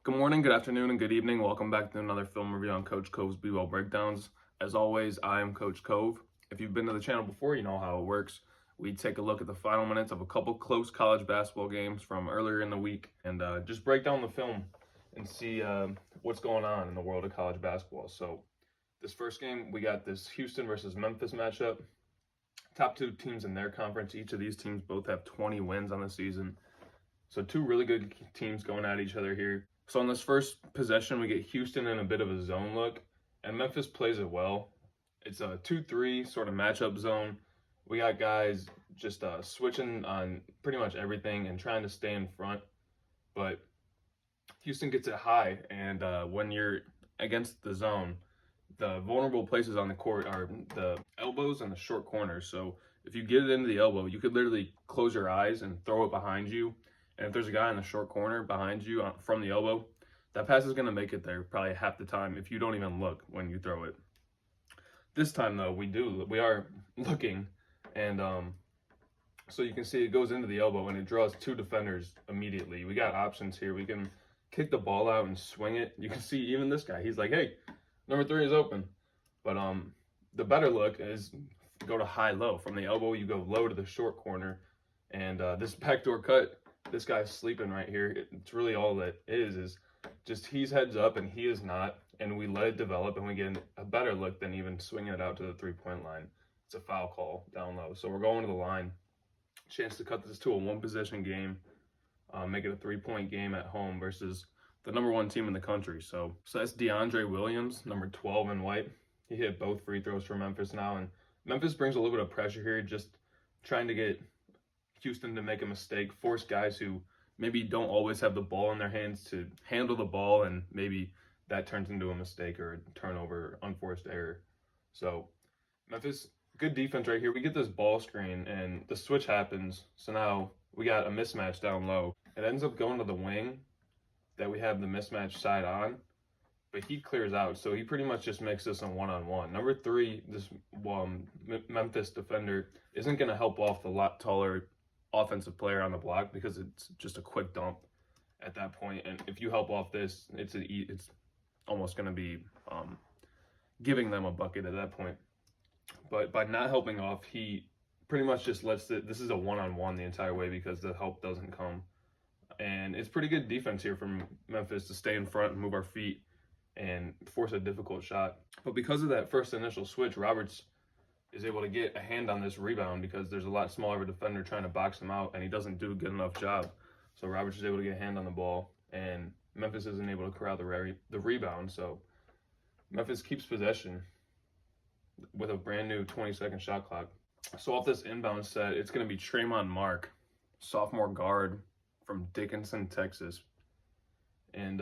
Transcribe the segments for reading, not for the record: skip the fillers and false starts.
Good morning, good afternoon, and good evening. Welcome back to another film review on Coach Cove's B-Well Breakdowns. As always, I am Coach Cove. If you've been to the channel before, you know how it works. We take a look at the final minutes of a couple close college basketball games from earlier in the week and just break down the film and see what's going on in the world of college basketball. So this first game, we got this Houston versus Memphis matchup. Top two teams in their conference. Each of these teams both have 20 wins on the season. So two really good teams going at each other here. So on this first possession, we get Houston in a bit of a zone look, and Memphis plays it well. It's a 2-3 sort of matchup zone. We got guys just switching on pretty much everything and trying to stay in front. But Houston gets it high, and when you're against the zone, the vulnerable places on the court are the elbows and the short corners. So if you get it into the elbow, you could literally close your eyes and throw it behind you. And if there's a guy in the short corner behind you from the elbow, that pass is going to make it there probably half the time if you don't even look when you throw it. This time, though, we are looking, and so you can see it goes into the elbow, and it draws two defenders immediately. We got options here. We can kick the ball out and swing it. You can see even this guy. He's like, hey, number 3 is open. But the better look is go to high-low. From the elbow, you go low to the short corner, and this backdoor cut, this guy's sleeping right here. It's really all that is just he's heads up and he is not, and we let it develop and we get a better look than even swinging it out to the three-point line. It's a foul call down low. So we're going to the line. Chance to cut this to a one-possession game, make it a three-point game at home versus the number 1 team in the country. So that's DeAndre Williams, number 12 in white. He hit both free throws for Memphis now, and Memphis brings a little bit of pressure here, just trying to get Houston to make a mistake, force guys who maybe don't always have the ball in their hands to handle the ball, and maybe that turns into a mistake or a turnover, unforced error. So Memphis, good defense right here. We get this ball screen and the switch happens. So now we got a mismatch down low. It ends up going to the wing that we have the mismatch side on, but he clears out. So he pretty much just makes this a one-on-one. Number 3, this Memphis defender isn't going to help off the lot taller offensive player on the block because it's just a quick dump at that point. And if you help off this, it's almost going to be giving them a bucket at that point. But by not helping off, he pretty much just lets it. This is a one-on-one the entire way because the help doesn't come. And it's pretty good defense here from Memphis to stay in front and move our feet and force a difficult shot. But because of that first initial switch, Roberts is able to get a hand on this rebound because there's a lot smaller of a defender trying to box him out, and he doesn't do a good enough job. So Roberts is able to get a hand on the ball, and Memphis isn't able to corral the rebound. So Memphis keeps possession with a brand new 20-second shot clock. So off this inbound set, it's going to be Tremont Mark, sophomore guard from Dickinson, Texas. And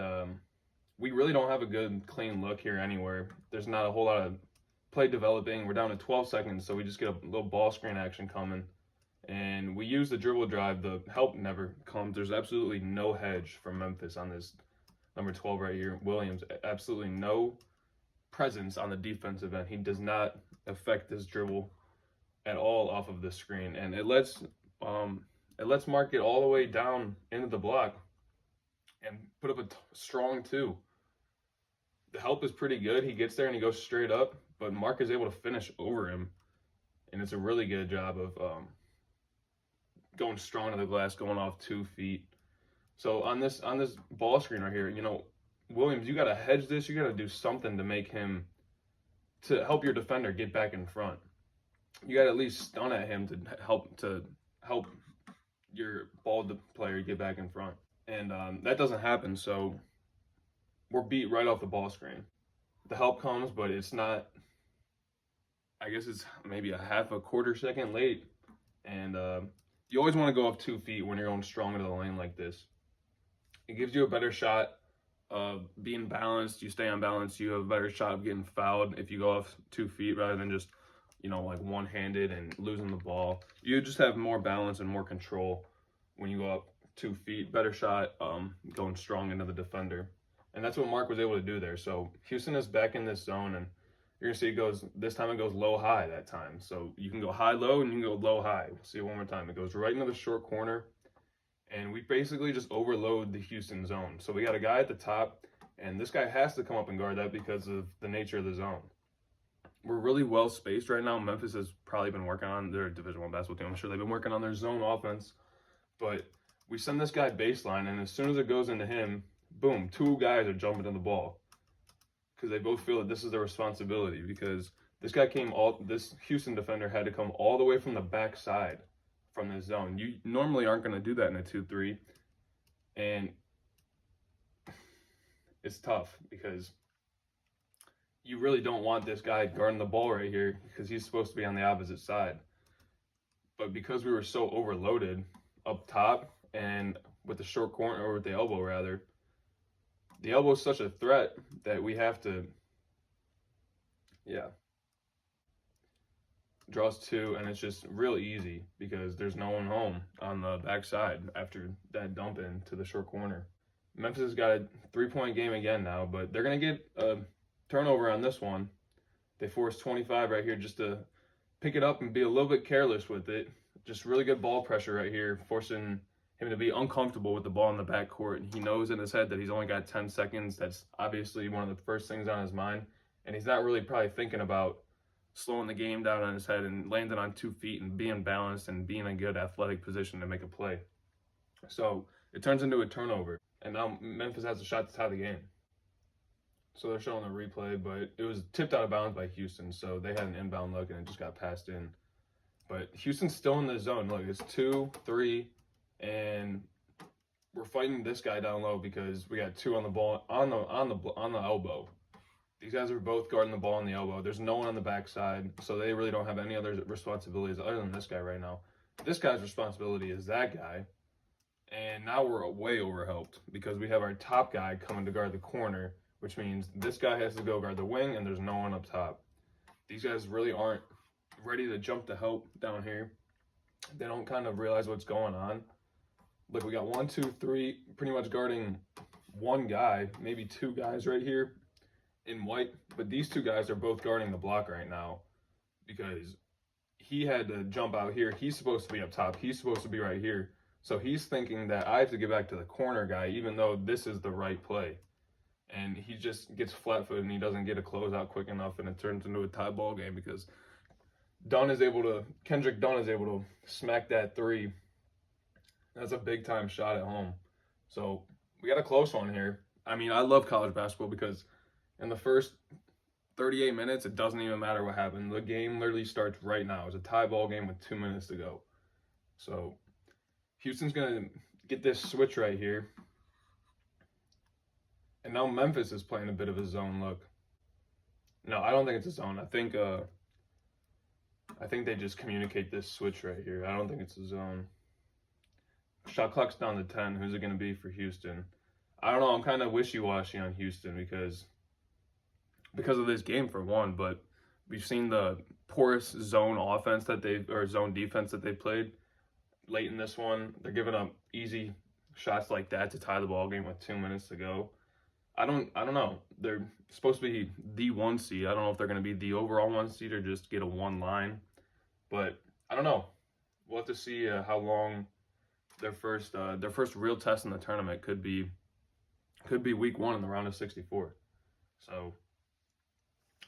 we really don't have a good, clean look here anywhere. There's not a whole lot of play developing. We're down to 12 seconds, so we just get a little ball screen action coming. And we use the dribble drive. The help never comes. There's absolutely no hedge from Memphis on this number 12 right here. Williams, absolutely no presence on the defensive end. He does not affect this dribble at all off of the screen. And it lets Mark get all the way down into the block and put up a strong 2. The help is pretty good. He gets there and he goes straight up, but Mark is able to finish over him, and it's a really good job of going strong to the glass, going off 2 feet. So on this ball screen right here, Williams, you got to hedge this. You got to do something to make him, to help your defender get back in front. You got to at least stun at him to help your ball player get back in front, and that doesn't happen. So we're beat right off the ball screen. The help comes, but it's not, I guess it's maybe a quarter second late. And you always want to go off 2 feet when you're going strong into the lane like this. It gives you a better shot of being balanced. You stay on balance, you have a better shot of getting fouled if you go off 2 feet rather than just, like one-handed and losing the ball. You just have more balance and more control when you go up 2 feet. Better shot going strong into the defender. And that's what Mark was able to do there. So Houston is back in this zone, and you're going to see this time it goes low-high that time. So you can go high-low and you can go low-high. We'll see it one more time. It goes right into the short corner, And we basically just overload the Houston zone. So we got a guy at the top, and this guy has to come up and guard that because of the nature of the zone. We're really well spaced right now. Memphis has probably been working on their Division I basketball team. I'm sure they've been working on their zone offense. But we send this guy baseline, and as soon as it goes into him, boom, two guys are jumping to the ball because they both feel that this is their responsibility, because this Houston defender had to come all the way from the backside from this zone. You normally aren't going to do that in a 2-3, and it's tough because you really don't want this guy guarding the ball right here because he's supposed to be on the opposite side. But because we were so overloaded up top and with the short corner, or with the elbow rather, the elbow is such a threat that we have to, draws two, and it's just real easy because there's no one home on the backside after that dump in to the short corner. Memphis has got a 3-point game again now, but they're going to get a turnover on this one. They forced 25 right here just to pick it up and be a little bit careless with it. Just really good ball pressure right here, forcing him to be uncomfortable with the ball in the backcourt. He knows in his head that he's only got 10 seconds. That's obviously one of the first things on his mind. And he's not really probably thinking about slowing the game down on his head and landing on 2 feet and being balanced and being in a good athletic position to make a play. So it turns into a turnover. And now Memphis has a shot to tie the game. So they're showing the replay, but it was tipped out of bounds by Houston. So they had an inbound look and it just got passed in. But Houston's still in the zone. Look, it's 2-3, and we're fighting this guy down low because we got two on the ball on the elbow. These guys are both guarding the ball on the elbow. There's no one on the backside, so they really don't have any other responsibilities other than this guy right now. This guy's responsibility is that guy, and now we're way overhelped because we have our top guy coming to guard the corner, which means this guy has to go guard the wing, and there's no one up top. These guys really aren't ready to jump to help down here. They don't kind of realize what's going on. Look, we got 1, 2, 3, pretty much guarding one guy, maybe two guys right here in white, but these two guys are both guarding the block right now because he had to jump out here. He's supposed to be up top. He's supposed to be right here. So he's thinking that I have to get back to the corner guy, even though this is the right play. And he just gets flat-footed and he doesn't get a closeout quick enough, and it turns into a tie ball game because Kendrick Dunn is able to smack that three. That's a big-time shot at home. So we got a close one here. I mean, I love college basketball because in the first 38 minutes, it doesn't even matter what happened. The game literally starts right now. It's a tie ball game with 2 minutes to go. So Houston's going to get this switch right here. And now Memphis is playing a bit of a zone look. No, I don't think it's a zone. I think they just communicate this switch right here. I don't think it's a zone. Shot clock's down to 10. Who's it going to be for Houston? I don't know. I'm kind of wishy-washy on Houston because of this game for one, but we've seen the poorest zone offense or zone defense that they played late in this one. They're giving up easy shots like that to tie the ball game with 2 minutes to go. I don't know. They're supposed to be the 1 seed. I don't know if they're going to be the overall 1 seed or just get a 1 line. But I don't know. We'll have to see how long their first real test in the tournament could be week 1 in the round of 64. So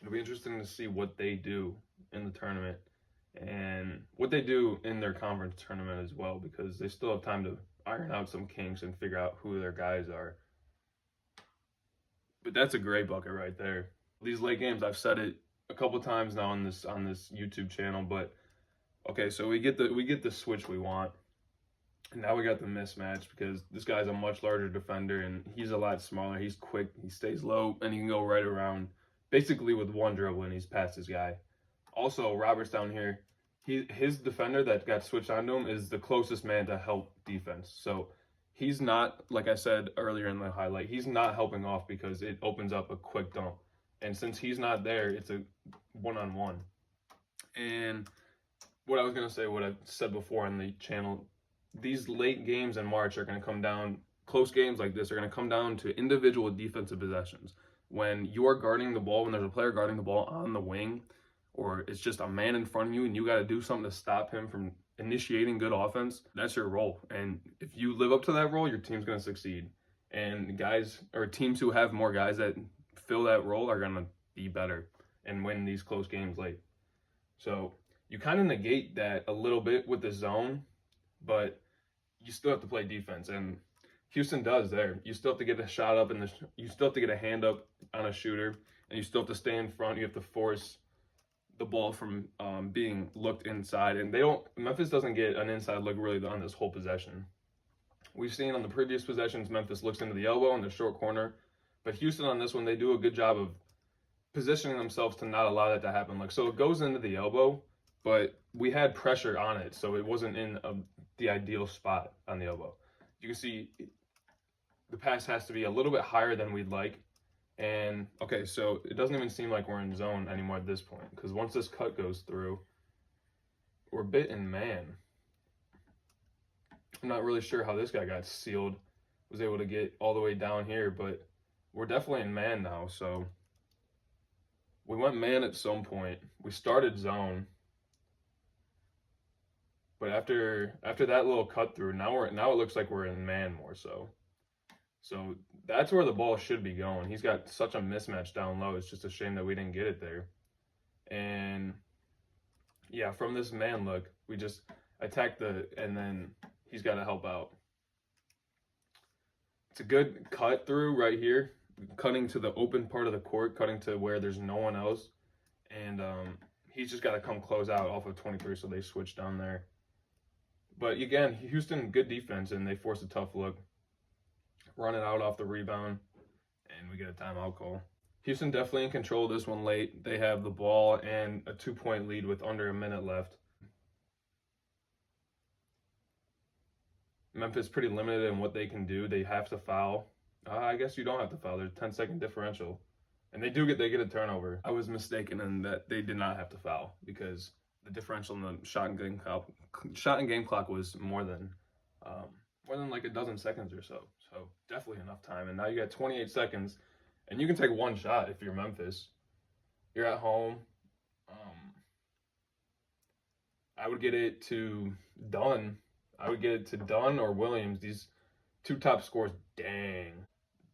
it'll be interesting to see what they do in the tournament and what they do in their conference tournament as well, because they still have time to iron out some kinks and figure out who their guys are. But that's a great bucket right there. These late games, I've said it a couple times now on this YouTube channel, but okay, so we get the switch we want. And now we got the mismatch because this guy's a much larger defender and he's a lot smaller. He's quick, he stays low, and he can go right around basically with one dribble and he's past his guy. Also, Roberts down here, his defender that got switched onto him is the closest man to help defense. So he's not, like I said earlier in the highlight, he's not helping off because it opens up a quick dump. And since he's not there, it's a one-on-one. And what I was going to say, what I said before on the channel, these late games in March are going to come down, close games like this are going to come down to individual defensive possessions. When you are guarding the ball, when there's a player guarding the ball on the wing, or it's just a man in front of you and you got to do something to stop him from initiating good offense, that's your role. And if you live up to that role, your team's going to succeed. And guys or teams who have more guys that fill that role are going to be better and win these close games late. So you kind of negate that a little bit with the zone, but you still have to play defense. And Houston does there. You still have to get a shot up, and you still have to get a hand up on a shooter, and you still have to stay in front. You have to force the ball from being looked inside, and Memphis doesn't get an inside look really on this whole possession. We've seen on the previous possessions, Memphis looks into the elbow in the short corner, but Houston on this one, they do a good job of positioning themselves to not allow that to happen. Like, so it goes into the elbow, but we had pressure on it, so it wasn't in the ideal spot on the elbow. You can see the pass has to be a little bit higher than we'd like. And okay, so it doesn't even seem like we're in zone anymore at this point, because once this cut goes through, we're bit in man. I'm not really sure how this guy got sealed, was able to get all the way down here, but we're definitely in man now. So we went man at some point. We started zone, but after that little cut through, now it looks like we're in man more so. So that's where the ball should be going. He's got such a mismatch down low. It's just a shame that we didn't get it there. And yeah, from this man look, we just attack and then he's got to help out. It's a good cut through right here, cutting to the open part of the court, cutting to where there's no one else. And he's just got to come close out off of 23, so they switch down there. But again, Houston, good defense, and they force a tough look. Run it out off the rebound, and we get a timeout call. Houston definitely in control of this one late. They have the ball and a 2-point lead with under a minute left. Memphis pretty limited in what they can do. They have to foul. I guess you don't have to foul. There's a 10-second differential. And they get a turnover. I was mistaken in that they did not have to foul because the differential in the shot and game clock was more than like a dozen seconds or so. So definitely enough time. And now you got 28 seconds, and you can take one shot if you're Memphis. You're at home. I would get it to Dunn. Or Williams. These two top scores. Dang.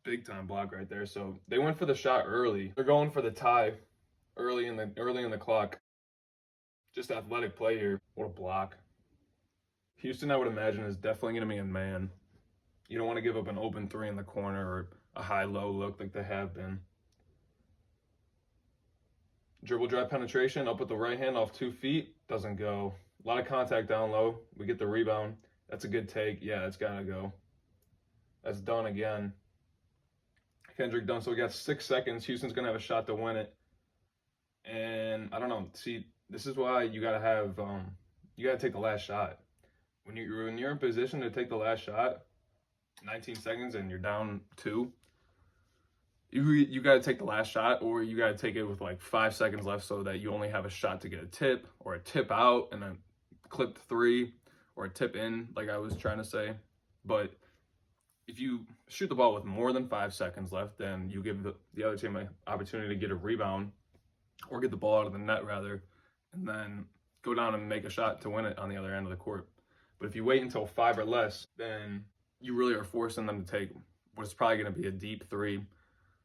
Big time block right there. So they went for the shot early. They're going for the tie early in the clock. Just athletic play here. What a block. Houston, I would imagine, is definitely going to be in man. You don't want to give up an open three in the corner or a high-low look like they have been. Dribble drive penetration up with the right hand off 2 feet. Doesn't go. A lot of contact down low. We get the rebound. That's a good take. Yeah, it's got to go. That's done again. Kendrick Dunn. So we got 6 seconds. Houston's going to have a shot to win it. And I don't know. See, this is why you got to have you got to take the last shot. When you're in position to take the last shot, 19 seconds and you're down 2, you got to take the last shot, or you got to take it with like 5 seconds left so that you only have a shot to get a tip or a tip out and a clipped 3 or a tip in, like I was trying to say. But if you shoot the ball with more than 5 seconds left, then you give the other team an opportunity to get a rebound or get the ball out of the net rather, and then go down and make a shot to win it on the other end of the court. But if you wait until 5 or less, then you really are forcing them to take what's probably going to be a deep 3,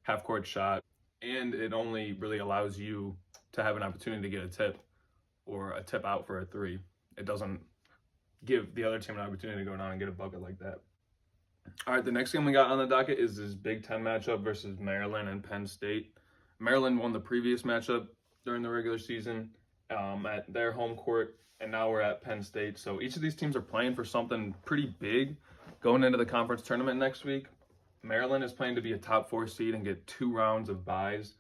half-court shot, and it only really allows you to have an opportunity to get a tip or a tip out for a 3. It doesn't give the other team an opportunity to go down and get a bucket like that. All right, the next game we got on the docket is this Big Ten matchup versus Maryland and Penn State. Maryland won the previous matchup during the regular season at their home court, and now we're at Penn State. So each of these teams are playing for something pretty big going into the conference tournament next week. Maryland is playing to be a top 4 seed and get 2 rounds of byes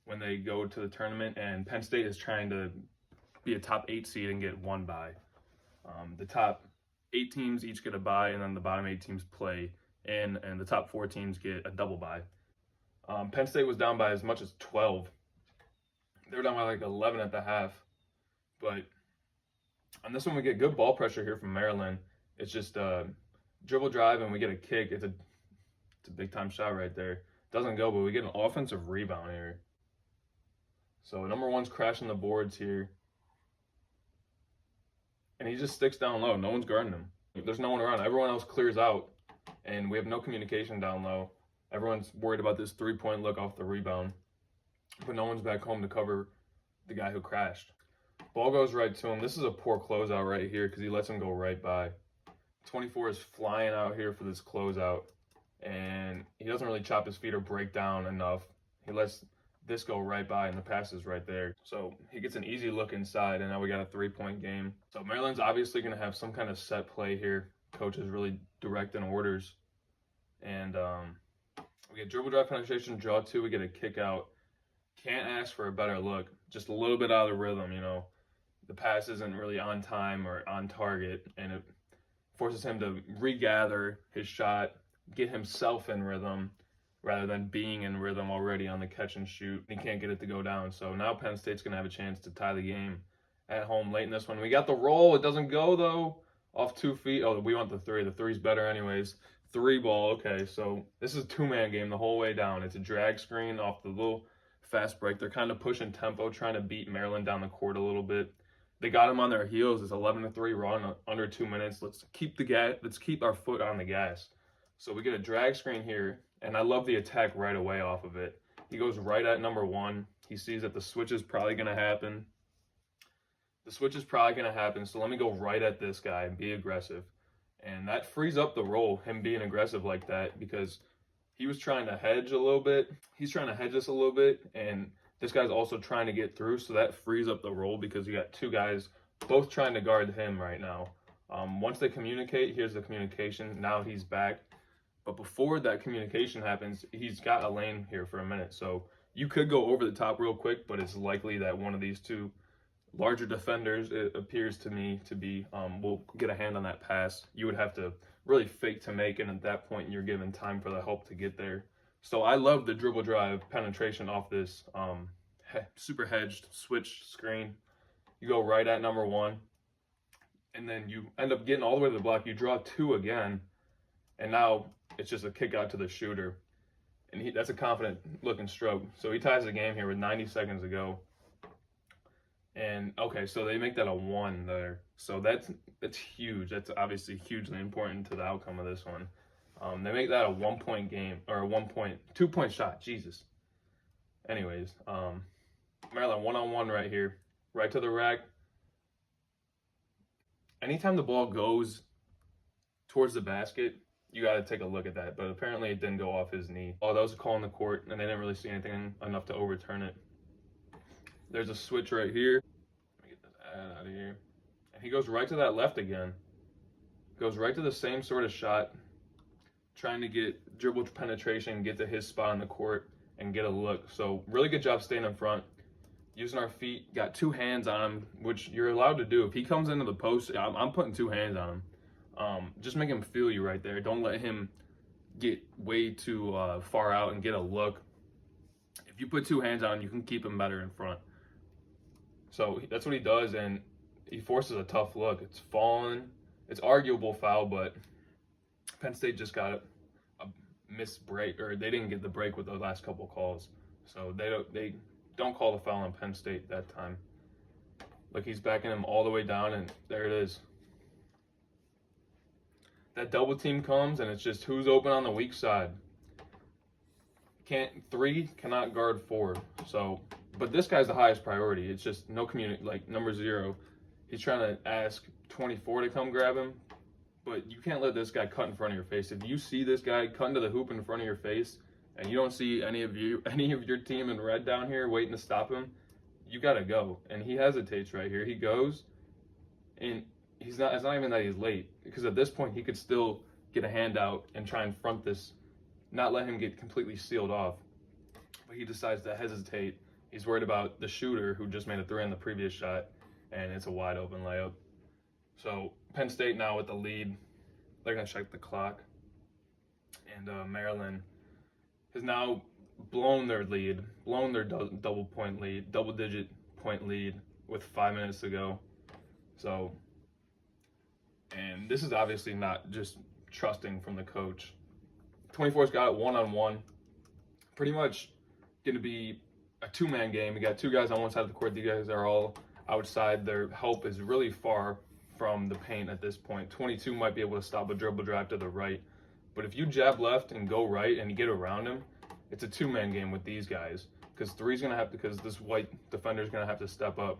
when they go to the tournament, and Penn State is trying to be a top 8 seed and get 1 bye. The top 8 teams each get a bye, and then the bottom 8 teams play in, and the top 4 teams get a double bye. Penn State was down by as much as 12. They were down by like 11 at the half. But on this one, we get good ball pressure here from Maryland. It's just dribble drive, and we get a kick. It's a big-time shot right there. Doesn't go, but we get an offensive rebound here. So number 1's crashing the boards here. and he just sticks down low. No one's guarding him. There's no one around. Everyone else clears out, and we have no communication down low. Everyone's worried about this three-point look off the rebound, but no one's back home to cover the guy who crashed. Ball goes right to him. This is a poor closeout right here because he lets him go right by. 24 is flying out here for this closeout, and he doesn't really chop his feet or break down enough. He lets this go right by, and the pass is right there. So he gets an easy look inside, and now we got a three-point game. So Maryland's obviously going to have some kind of set play here. Coach is really directing orders. And we get dribble drive penetration, draw two, we get a kick out. Can't ask for a better look. Just a little bit out of the rhythm, you know. The pass isn't really on time or on target, and it forces him to regather his shot, get himself in rhythm, rather than being in rhythm already on the catch and shoot. He can't get it to go down. So now Penn State's going to have a chance to tie the game at home late in this one. We got the roll. It doesn't go, though, off 2 feet. Oh, we want the three. The three's better anyways. Three ball. Okay, so this is a two-man game the whole way down. It's a drag screen off the little fast break. They're kind of pushing tempo, trying to beat Maryland down the court a little bit. They got him on their heels. It's 11-3 run under 2 minutes. Let's keep our foot on the gas. So we get a drag screen here, and I love the attack right away off of it. He goes right at number one. He sees that the switch is probably going to happen. So let me go right at this guy and be aggressive. And that frees up the roll, him being aggressive like that, because he was trying to hedge a little bit. He's trying to hedge us a little bit, and this guy's also trying to get through, so that frees up the roll because you got two guys both trying to guard him right now. Once they communicate, here's the communication. Now he's back. But before that communication happens, he's got a lane here for a minute. So you could go over the top real quick, but it's likely that one of these two larger defenders, it appears to me to be, will get a hand on that pass. You would have to really fake to make, and at that point, you're given time for the help to get there. So I love the dribble drive penetration off this super hedged switch screen. You go right at number one, and then you end up getting all the way to the block. You draw two again, and now it's just a kick out to the shooter. And that's a confident looking stroke. So he ties the game here with 90 seconds to go. And okay, so they make that a 1 there. So that's huge. That's obviously hugely important to the outcome of this one. They make that a 1 point game, or a 2 point shot. Jesus. Anyways, Maryland 1-on-1 right here, right to the rack. Anytime the ball goes towards the basket, you got to take a look at that. But apparently it didn't go off his knee. Oh, that was a call in the court, and they didn't really see anything enough to overturn it. There's a switch right here. Let me get this ad out of here. And he goes right to that left again. Goes right to the same sort of shot, trying to get dribble penetration, get to his spot on the court, and get a look. So really good job staying in front, using our feet. Got two hands on him, which you're allowed to do. If he comes into the post, I'm putting two hands on him. Just make him feel you right there. Don't let him get way too far out and get a look. If you put two hands on him, you can keep him better in front. So that's what he does, and he forces a tough look. It's fallen. It's arguable foul, but Penn State just got a missed break, or they didn't get the break with the last couple calls. So they don't call the foul on Penn State that time. Look, he's backing him all the way down, and there it is. That double team comes, and it's just who's open on the weak side. Three cannot guard four. So, but this guy's the highest priority. It's just no like number 0. He's trying to ask 24 to come grab him, but you can't let this guy cut in front of your face. If you see this guy cut into the hoop in front of your face, and you don't see any of your team in red down here waiting to stop him, you gotta go. And he hesitates right here. He goes, and it's not even that he's late, because at this point he could still get a hand out and try and front this, not let him get completely sealed off. But he decides to hesitate. He's worried about the shooter who just made a 3 on the previous shot, and it's a wide open layup. So Penn State now with the lead. They're gonna check the clock, and Maryland has now blown their double-digit point lead with 5 minutes to go. So, and this is obviously not just trusting from the coach. 24's got it 1-on-1. Pretty much going to be a two-man game. We got two guys on one side of the court. These guys are all outside. Their help is really far from the paint at this point. 22 might be able to stop a dribble drive to the right. But if you jab left and go right and you get around him, it's a two-man game with these guys. Because this white defender's going to have to step up.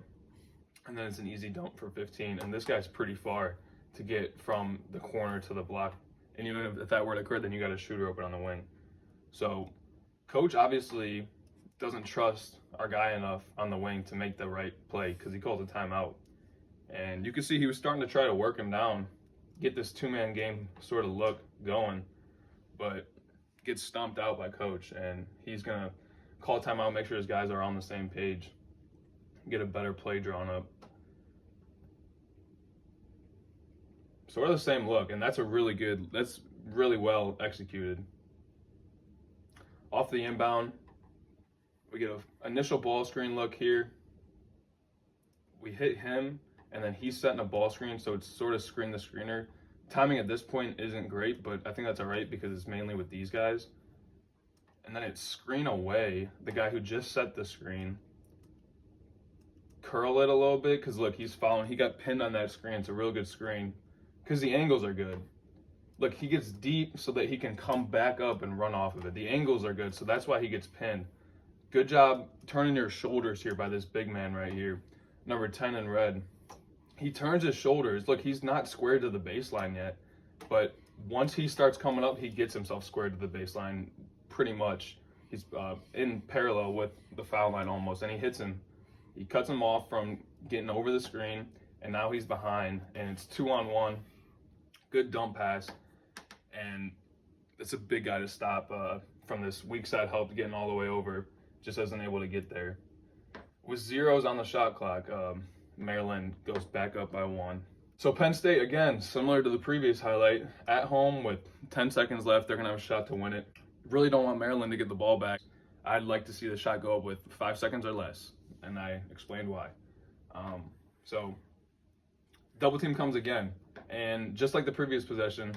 And then it's an easy dunk for 15. And this guy's pretty far to get from the corner to the block. And even if that were to occur, then you got a shooter open on the wing. So coach obviously doesn't trust our guy enough on the wing to make the right play because he called a timeout. And you can see he was starting to try to work him down, get this two-man game sort of look going, but gets stomped out by coach. And he's going to call a timeout, make sure his guys are on the same page, get a better play drawn up. Sort of the same look, and that's really well executed. Off the inbound, we get an initial ball screen look here. We hit him, and then he's setting a ball screen, so it's sort of screen the screener. Timing at this point isn't great, but I think that's all right because it's mainly with these guys. And then it's screen away, the guy who just set the screen. Curl it a little bit, because look, he's following. He got pinned on that screen. It's a real good screen because the angles are good. Look, he gets deep so that he can come back up and run off of it. The angles are good, so that's why he gets pinned. Good job turning your shoulders here by this big man right here, number 10 in red. He turns his shoulders. Look, he's not squared to the baseline yet, but once he starts coming up, he gets himself squared to the baseline pretty much. He's in parallel with the foul line almost, and he hits him. He cuts him off from getting over the screen, and now he's behind, and it's 2-on-1. Good dump pass, and it's a big guy to stop from this weak side help getting all the way over. Just isn't able to get there. With zeros on the shot clock, Maryland goes back up by 1. So Penn State, again, similar to the previous highlight, at home with 10 seconds left, they're going to have a shot to win it. Really don't want Maryland to get the ball back. I'd like to see the shot go up with 5 seconds or less, and I explained why. So double team comes again, and just like the previous possession,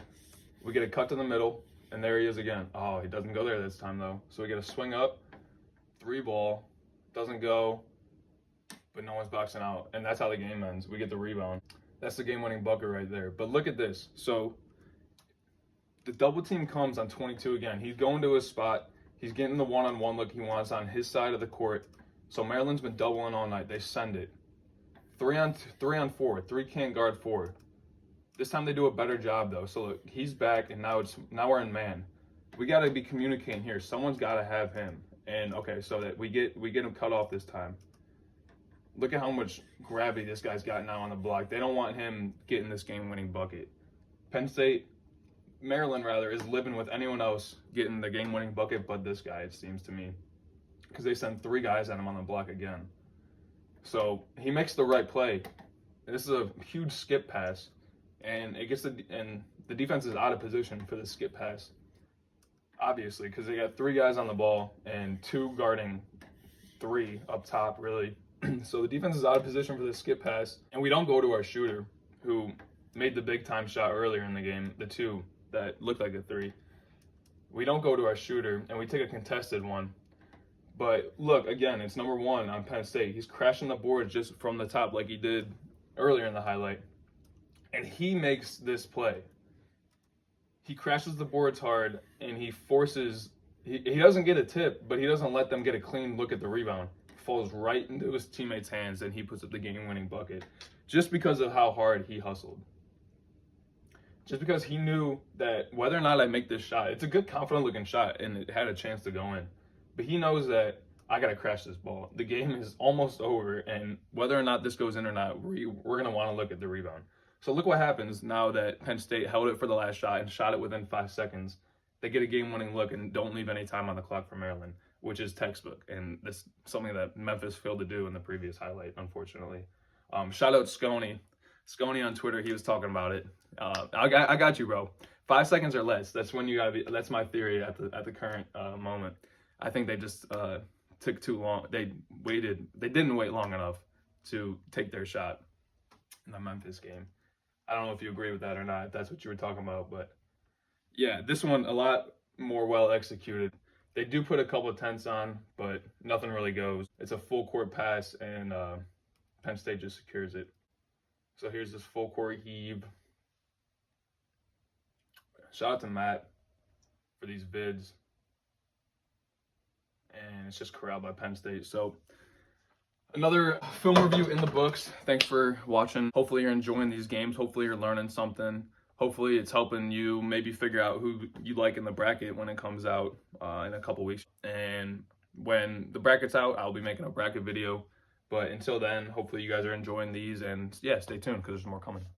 we get a cut to the middle, and there he is again. Oh, he doesn't go there this time, though. So we get a swing up, 3 ball, doesn't go, but no one's boxing out, and that's how the game ends. We get the rebound. That's the game-winning bucket right there. But look at this. So the double team comes on 22 again. He's going to his spot. He's getting the one-on-one look he wants on his side of the court. So Maryland's been doubling all night. They send it. 3 on 4. 3 can't guard 4. This time they do a better job, though. So look, he's back, and now we're in man. We got to be communicating here. Someone's got to have him. And okay, so that we get him cut off this time. Look at how much gravity this guy's got now on the block. They don't want him getting this game-winning bucket. Maryland is living with anyone else getting the game-winning bucket but this guy, it seems to me. Because they send 3 guys at him on the block again. So he makes the right play. This is a huge skip pass. And the defense is out of position for the skip pass. Obviously, because they got 3 guys on the ball and 2 guarding 3 up top, really. So the defense is out of position for the skip pass. And we don't go to our shooter, who made the big-time shot earlier in the game, the 2 that looked like a 3. We don't go to our shooter, and we take a contested one. But look, again, it's number 1 on Penn State. He's crashing the boards just from the top like he did earlier in the highlight. And he makes this play. He crashes the boards hard, and he doesn't get a tip, but he doesn't let them get a clean look at the rebound. Falls right into his teammates' hands, and he puts up the game-winning bucket just because of how hard he hustled. Just because he knew that whether or not I make this shot, it's a good, confident-looking shot, and it had a chance to go in. But he knows that I got to crash this ball. The game is almost over, and whether or not this goes in or not, we're going to want to look at the rebound. So look what happens now that Penn State held it for the last shot and shot it within 5 seconds. They get a game-winning look and don't leave any time on the clock for Maryland, which is textbook. And that's something that Memphis failed to do in the previous highlight, unfortunately. Shout out Sconey. Sconey on Twitter, he was talking about it. I got you, bro. 5 seconds or less. That's when you got to be. That's my theory at the current moment. I think they just took too long. They didn't wait long enough to take their shot in the Memphis game. I don't know if you agree with that or not, if that's what you were talking about, but yeah, this one a lot more well executed. They do put a couple of tenths on, but nothing really goes. It's a full court pass, and Penn State just secures it. So here's this full court heave. Shout out to Matt for these vids. And it's just corralled by Penn State. So another film review in the books. Thanks for watching. Hopefully you're enjoying these games. Hopefully you're learning something. Hopefully it's helping you maybe figure out who you like in the bracket when it comes out in a couple weeks. And when the bracket's out, I'll be making a bracket video. But until then, hopefully you guys are enjoying these. And yeah, stay tuned because there's more coming.